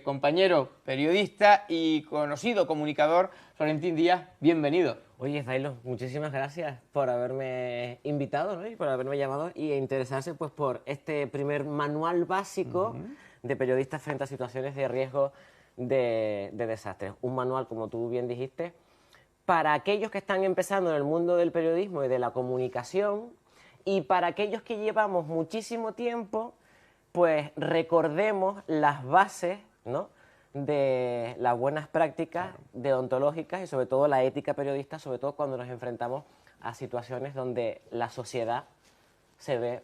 Compañero periodista y conocido comunicador, Florentín Díaz, bienvenido. Oye, Zailo, muchísimas gracias por haberme invitado, ¿no? Y por haberme llamado y interesarse pues, por este primer manual básico de periodistas frente a situaciones de riesgo de desastres. Un manual, como tú bien dijiste, para aquellos que están empezando en el mundo del periodismo y de la comunicación, y para aquellos que llevamos muchísimo tiempo, pues recordemos las bases, ¿no?, de las buenas prácticas deontológicas y sobre todo la ética periodista, sobre todo cuando nos enfrentamos a situaciones donde la sociedad se ve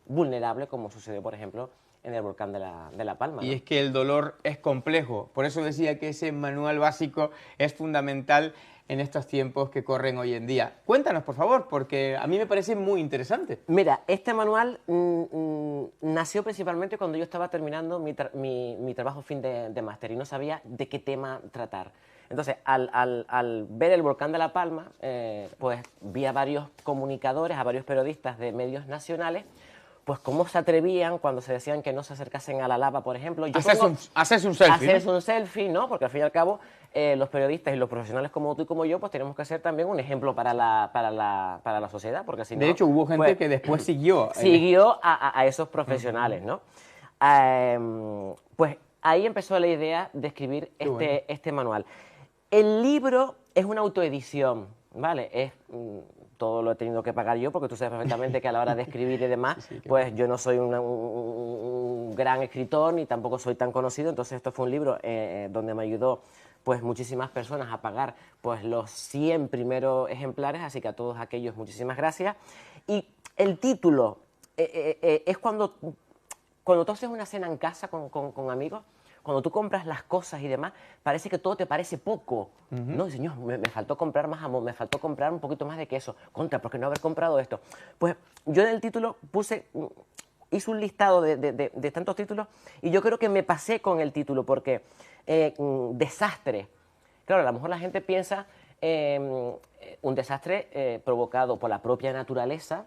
vulnerable, como sucedió, por ejemplo, en el volcán de La Palma, ¿no? Y es que el dolor es complejo, por eso decía que ese manual básico es fundamental en estos tiempos que corren hoy en día. Cuéntanos, por favor, porque a mí me parece muy interesante. Mira, este manual nació principalmente cuando yo estaba terminando mi trabajo fin de máster y no sabía de qué tema tratar. Entonces, al ver el volcán de La Palma, pues vi a varios comunicadores, a varios periodistas de medios nacionales, pues cómo se atrevían cuando se decían que no se acercasen a la lava, por ejemplo. Hacerse un selfie, hacerse ¿no? un selfie, ¿no? Porque al fin y al cabo los periodistas y los profesionales como tú y como yo, pues tenemos que ser también un ejemplo para la sociedad, porque si no... De hecho, hubo gente pues, que después siguió. Siguió a esos profesionales, ¿no? Pues ahí empezó la idea de escribir este manual. El libro es una autoedición, ¿vale? Todo lo he tenido que pagar yo, porque tú sabes perfectamente que a la hora de escribir y demás, pues yo no soy un gran escritor, ni tampoco soy tan conocido, entonces esto fue un libro donde me ayudó pues muchísimas personas a pagar pues los 100 primeros ejemplares, así que a todos aquellos muchísimas gracias. Y el título es cuando tú haces una cena en casa con amigos, cuando tú compras las cosas y demás, parece que todo te parece poco. No, señor, me faltó comprar más jamón, me faltó comprar un poquito más de queso. Contra, ¿por qué no haber comprado esto? Pues yo en el título hice un listado de tantos títulos y yo creo que me pasé con el título porque desastre. Claro, a lo mejor la gente piensa un desastre provocado por la propia naturaleza,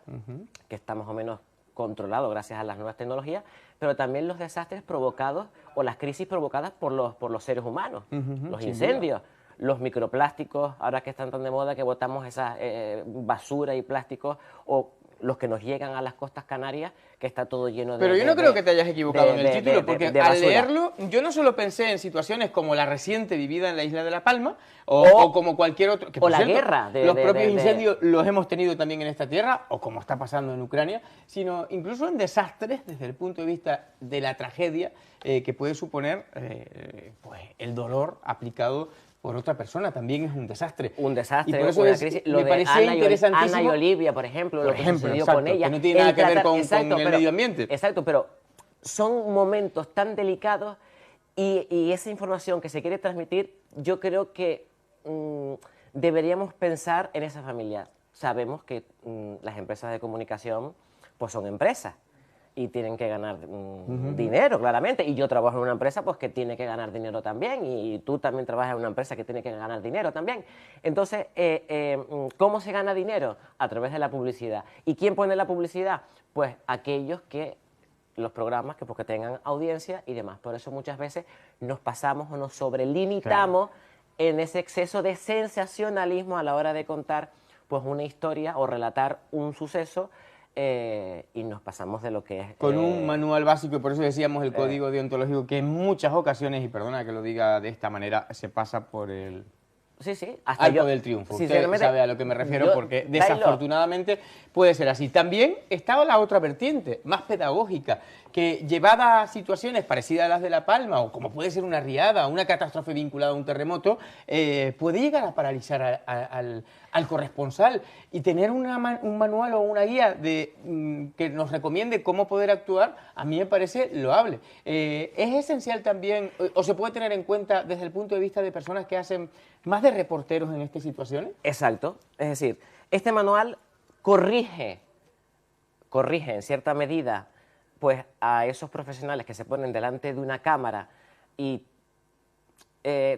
que está más o menos controlado gracias a las nuevas tecnologías, pero también los desastres provocados o las crisis provocadas por los seres humanos, los incendios, los microplásticos, ahora que están tan de moda que botamos esa basura y plásticos, o los que nos llegan a las costas canarias, que está todo lleno de... Pero yo no creo que te hayas equivocado en el título, porque al leerlo, yo no solo pensé en situaciones como la reciente vivida en la isla de La Palma, o como cualquier otro... Que, o la cierto, guerra. Los propios incendios los hemos tenido también en esta tierra, o como está pasando en Ucrania, sino incluso en desastres desde el punto de vista de la tragedia que puede suponer pues el dolor aplicado por otra persona, también es un desastre. Un desastre, y por eso una crisis. Lo me de parecía interesantísimo. Ana y Olivia, por ejemplo, lo que sucedió exacto, con ella. que no tiene nada que ver con el medio ambiente. Exacto, pero son momentos tan delicados y esa información que se quiere transmitir, yo creo que deberíamos pensar en esa familia. Sabemos que las empresas de comunicación pues son empresas y tienen que ganar dinero, claramente. Y yo trabajo en una empresa pues que tiene que ganar dinero también, y tú también trabajas en una empresa que tiene que ganar dinero también. Entonces, ¿cómo se gana dinero? A través de la publicidad. ¿Y quién pone la publicidad? Pues aquellos que los programas que porque tengan audiencia y demás. Por eso muchas veces nos pasamos o nos sobrelimitamos en ese exceso de sensacionalismo a la hora de contar pues una historia o relatar un suceso, y nos pasamos de lo que es... Con un manual básico, y por eso decíamos el código deontológico, que en muchas ocasiones, y perdona que lo diga de esta manera, se pasa por el arco del triunfo. Usted sabe a lo que me refiero, porque desafortunadamente puede ser así. También estaba la otra vertiente, más pedagógica, que llevada a situaciones parecidas a las de La Palma, o como puede ser una riada, una catástrofe vinculada a un terremoto, puede llegar a paralizar al corresponsal, y tener un manual o una guía que nos recomiende cómo poder actuar, a mí me parece loable. Es esencial también, o se puede tener en cuenta desde el punto de vista de personas que hacen más de reporteros en estas situaciones. Exacto, es decir, este manual corrige en cierta medida pues a esos profesionales que se ponen delante de una cámara y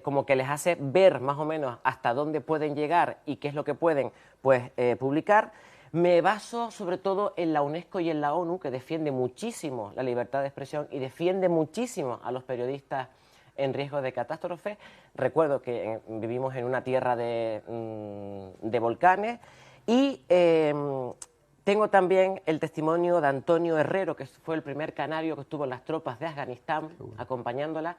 como que les hace ver más o menos hasta dónde pueden llegar y qué es lo que pueden pues publicar, Me baso sobre todo en la UNESCO y en la ONU, que defiende muchísimo la libertad de expresión y defiende muchísimo a los periodistas en riesgo de catástrofe. Recuerdo que vivimos en una tierra de volcanes y tengo también el testimonio de Antonio Herrero, que fue el primer canario que estuvo en las tropas de Afganistán, acompañándola,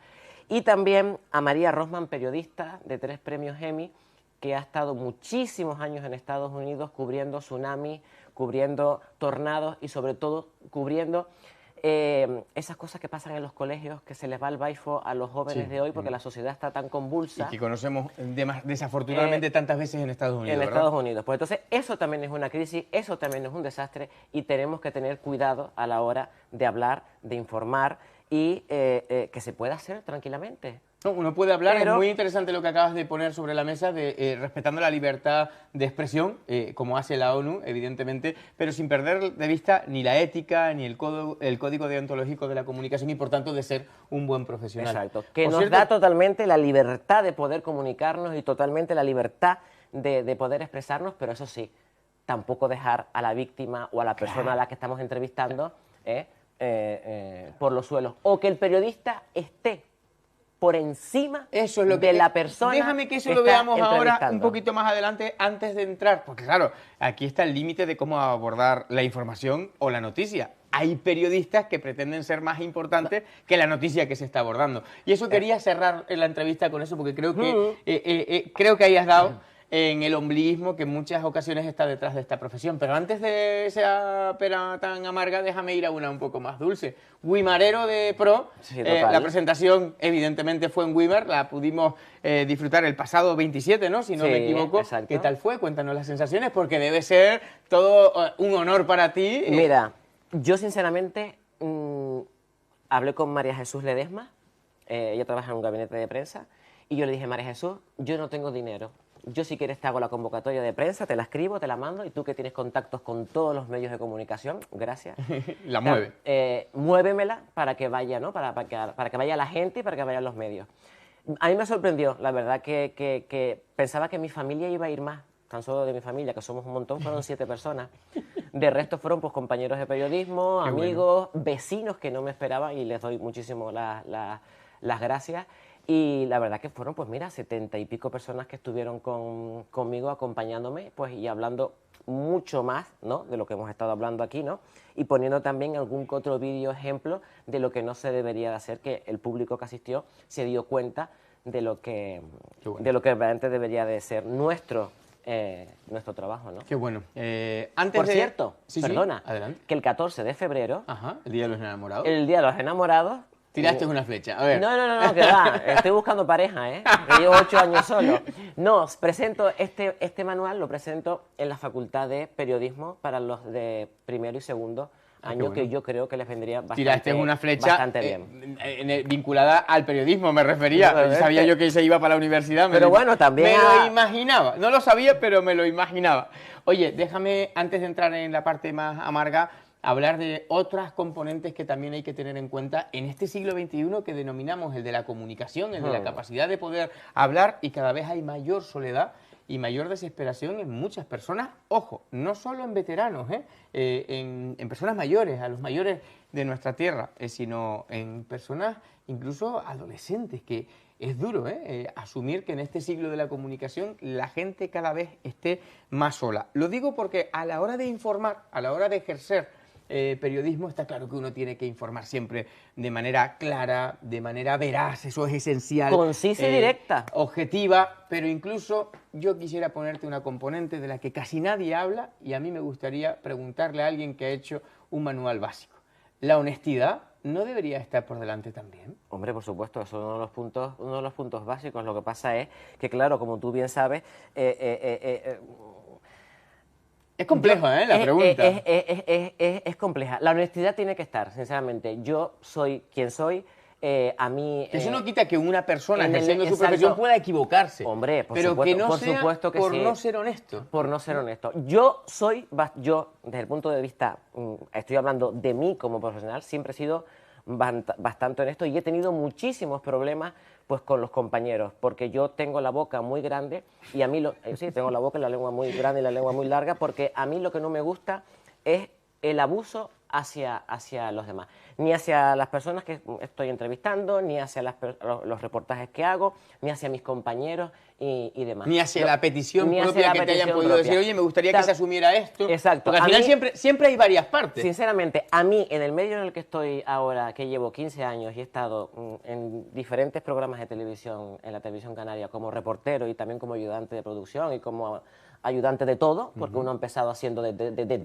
y también a María Rosman, periodista de 3 premios Emmy, que ha estado muchísimos años en Estados Unidos cubriendo tsunamis, cubriendo tornados y sobre todo cubriendo esas cosas que pasan en los colegios, que se les va el baifo a los jóvenes de hoy porque la sociedad está tan convulsa. Y que conocemos desafortunadamente tantas veces en Estados Unidos, ¿verdad? Estados Unidos. Pues entonces eso también es una crisis, eso también es un desastre y tenemos que tener cuidado a la hora de hablar, de informar y que se pueda hacer tranquilamente. No, uno puede hablar, es muy interesante lo que acabas de poner sobre la mesa, de respetando la libertad de expresión, como hace la ONU, evidentemente, pero sin perder de vista ni la ética, ni el código deontológico de la comunicación y, por tanto, de ser un buen profesional. Exacto, que nos da totalmente la libertad de poder comunicarnos y totalmente la libertad de poder expresarnos, pero eso sí, tampoco dejar a la víctima o a la persona a la que estamos entrevistando por los suelos. O que el periodista esté por encima de la persona. Déjame que eso lo veamos ahora un poquito más adelante, antes de entrar, porque claro, aquí está el límite de cómo abordar la información o la noticia. Hay periodistas que pretenden ser más importantes que la noticia que se está abordando. Y eso quería cerrar la entrevista con eso, porque creo que ahí has dado en el ombliguismo que en muchas ocasiones está detrás de esta profesión. Pero antes de esa pera tan amarga, déjame ir a una un poco más dulce. Wimarero de Pro, la presentación evidentemente fue en Wimar, la pudimos disfrutar el pasado 27, ¿no? Si no me equivoco. Exacto. ¿Qué tal fue? Cuéntanos las sensaciones, porque debe ser todo un honor para ti. Mira, yo sinceramente hablé con María Jesús Ledesma, ella trabaja en un gabinete de prensa, y yo le dije, María Jesús, yo no tengo dinero. Yo si quieres te hago la convocatoria de prensa, te la escribo, te la mando y tú que tienes contactos con todos los medios de comunicación, gracias. La mueve. Muévemela para que vaya, ¿no? Para que vaya la gente y para que vayan los medios. A mí me sorprendió, la verdad, que pensaba que mi familia iba a ir más. Tan solo de mi familia, que somos un montón, fueron 7 personas. De resto fueron pues compañeros de periodismo, amigos, vecinos que no me esperaban y les doy muchísimo las gracias. Y la verdad que fueron, pues mira, 70 y pico personas que estuvieron conmigo acompañándome pues, y hablando mucho más, ¿no?, de lo que hemos estado hablando aquí, ¿no? Y poniendo también algún que otro vídeo ejemplo de lo que no se debería de hacer, que el público que asistió se dio cuenta de lo que realmente debería de ser nuestro trabajo, ¿no? Qué bueno. Por cierto, perdona, que el 14 de febrero... Ajá, el Día de los Enamorados. El Día de los Enamorados... Tiraste una flecha, a ver. No, que va, estoy buscando pareja, que llevo 8 años solo. No, presento este manual, lo presento en la Facultad de Periodismo para los de primero y segundo año, que yo creo que les vendría bastante bien. Tiraste una flecha vinculada al periodismo, me refería. Sabía yo que se iba para la universidad. Pero bueno, también... Me lo imaginaba, no lo sabía, pero me lo imaginaba. Oye, déjame, antes de entrar en la parte más amarga, hablar de otras componentes que también hay que tener en cuenta en este siglo XXI que denominamos el de la comunicación, el de la capacidad de poder hablar, y cada vez hay mayor soledad y mayor desesperación en muchas personas, ojo, no solo en veteranos, en personas mayores, a los mayores de nuestra tierra, sino en personas incluso adolescentes, que es duro asumir que en este siglo de la comunicación la gente cada vez esté más sola. Lo digo porque a la hora de informar, a la hora de ejercer periodismo, está claro que uno tiene que informar siempre de manera clara, de manera veraz, eso es esencial. Concisa y directa. Objetiva, pero incluso yo quisiera ponerte una componente de la que casi nadie habla, y a mí me gustaría preguntarle a alguien que ha hecho un manual básico. ¿La honestidad no debería estar por delante también? Hombre, por supuesto, eso es uno de los puntos básicos. Lo que pasa es que, claro, como tú bien sabes... Es compleja, la pregunta. Es compleja. La honestidad tiene que estar, sinceramente. Yo soy quien soy. A mí... Eso no quita que una persona ejerciendo su profesión pueda equivocarse. Hombre, pero supuesto, que no por sea supuesto que por sí. no ser honesto. Por no ser honesto. Yo, desde el punto de vista, estoy hablando de mí como profesional, siempre he sido bastante honesto y he tenido muchísimos problemas pues con los compañeros, porque yo tengo la boca muy grande y a mí, sí, tengo la boca y la lengua muy grande y la lengua muy larga, porque a mí lo que no me gusta es el abuso hacia los demás, ni hacia las personas que estoy entrevistando, ni hacia los reportajes que hago, ni hacia mis compañeros y demás. Ni hacia la petición propia que te hayan podido decir, oye, me gustaría que se asumiera esto. Exacto. Porque al final siempre hay varias partes. Sinceramente, a mí, en el medio en el que estoy ahora, que llevo 15 años y he estado en diferentes programas de televisión, en la televisión canaria, como reportero y también como ayudante de producción y como ayudante de todo, porque uno ha empezado haciendo de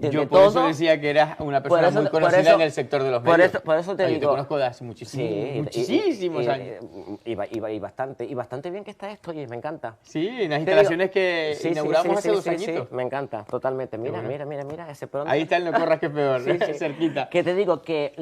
Yo todo. por eso decía que eras una persona muy conocida en el sector de los medios. Por eso te digo... Yo te conozco de hace muchísimos años. Y bastante bien que está esto, oye, me encanta. Sí, en las instalaciones que inauguramos hace 2 añitos. Sí, me encanta, totalmente. Mira, ese pronto. Ahí está el No Corras que es peor, cerquita. Que te digo que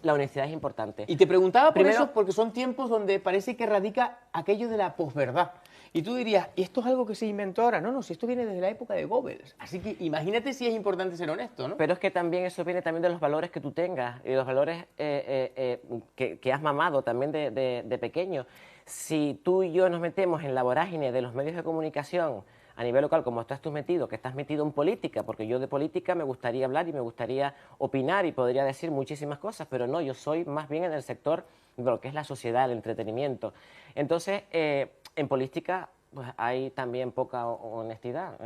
la honestidad es importante. Y te preguntaba por eso, porque son tiempos donde parece que radica aquello de la posverdad. Y tú dirías, ¿y esto es algo que se inventó ahora? No, si esto viene desde la época de Goebbels. Así que imagínate si es importante ser honesto, ¿no? Pero es que también eso viene también de los valores que tú tengas y los valores que has mamado también de pequeño. Si tú y yo nos metemos en la vorágine de los medios de comunicación a nivel local, como estás tú metido, que estás metido en política, porque yo de política me gustaría hablar y me gustaría opinar y podría decir muchísimas cosas, pero no, yo soy más bien en el sector de lo que es la sociedad, el entretenimiento. Entonces, en política pues hay también poca honestidad.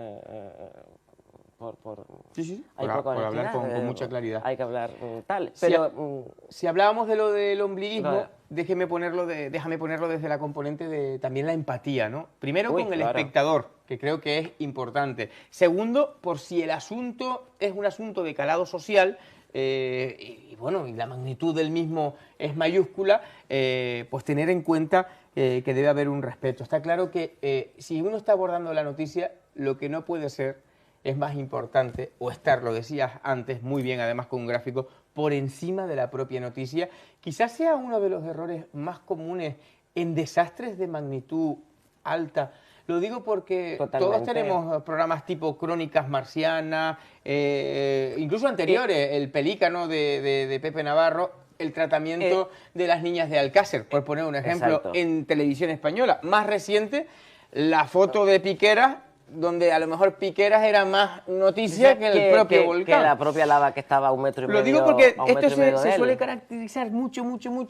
Sí, hay poca honestidad, hablar con mucha claridad. Hay que hablar tal. Pero, si hablábamos de lo del ombliguismo, déjame ponerlo desde la componente de también la empatía, ¿no? Primero con el espectador, que creo que es importante. Segundo, por si el asunto es un asunto de calado social, y la magnitud del mismo es mayúscula, pues tener en cuenta que debe haber un respeto. Está claro que si uno está abordando la noticia, lo que no puede ser es más importante, o estar, lo decías antes, muy bien, además con un gráfico, por encima de la propia noticia. Quizás sea uno de los errores más comunes en desastres de magnitud alta. Lo digo porque todos tenemos programas tipo Crónicas Marcianas, incluso anteriores, El Pelícano de Pepe Navarro, el tratamiento de las niñas de Alcácer, por poner un ejemplo, en televisión española. Más reciente, la foto de Piqueras, donde a lo mejor Piqueras era más noticia que el propio volcán. Que la propia lava que estaba a 1,5 metros. Lo digo porque esto se suele caracterizar mucho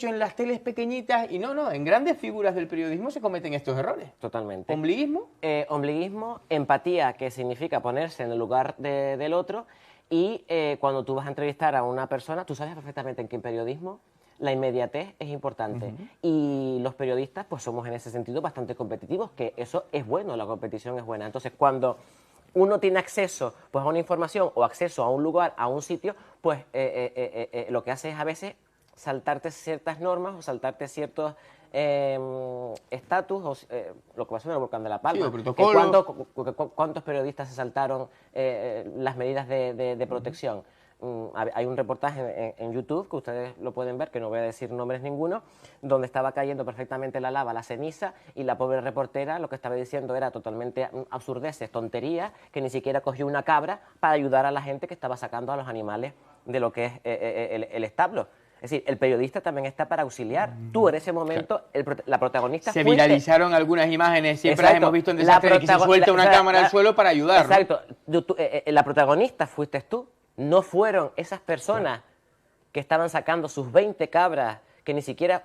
en las teles pequeñitas y no, en grandes figuras del periodismo se cometen estos errores. Totalmente. ¿Ombliguismo? Ombliguismo, empatía, que significa ponerse en el lugar del otro, y cuando tú vas a entrevistar a una persona, tú sabes perfectamente en qué periodismo la inmediatez es importante. Y los periodistas pues somos en ese sentido bastante competitivos, que eso es bueno, la competición es buena. Entonces, cuando uno tiene acceso pues, a una información o acceso a un lugar, a un sitio, pues lo que hace es a veces saltarte ciertas normas o saltarte ciertos estatus, lo que pasó en el volcán de La Palma. Sí, ¿cuántos periodistas se saltaron las medidas de protección? Hay un reportaje en YouTube, que ustedes lo pueden ver, que no voy a decir nombres ninguno, donde estaba cayendo perfectamente la lava, la ceniza, y la pobre reportera lo que estaba diciendo era totalmente absurdeces, tonterías, que ni siquiera cogió una cabra para ayudar a la gente que estaba sacando a los animales de lo que es el establo. Es decir, el periodista también está para auxiliar. Tú en ese momento, la protagonista se viralizaron algunas imágenes, siempre las hemos visto en desastres, que se suelta una cámara al suelo para ayudar. Exacto. La protagonista fuiste tú. No fueron esas personas que estaban sacando sus 20 cabras, que ni siquiera,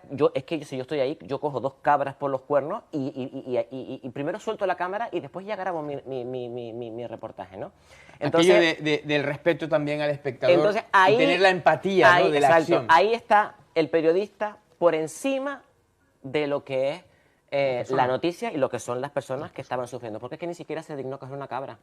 si yo estoy ahí, yo cojo 2 cabras por los cuernos y primero suelto la cámara y después ya grabo mi reportaje, ¿no? Entonces, aquello del respeto también al espectador, entonces, y tener la empatía, ¿no? De la acción. Ahí está el periodista por encima de lo que es la noticia y lo que son las personas que estaban sufriendo, porque es que ni siquiera se dignó coger una cabra.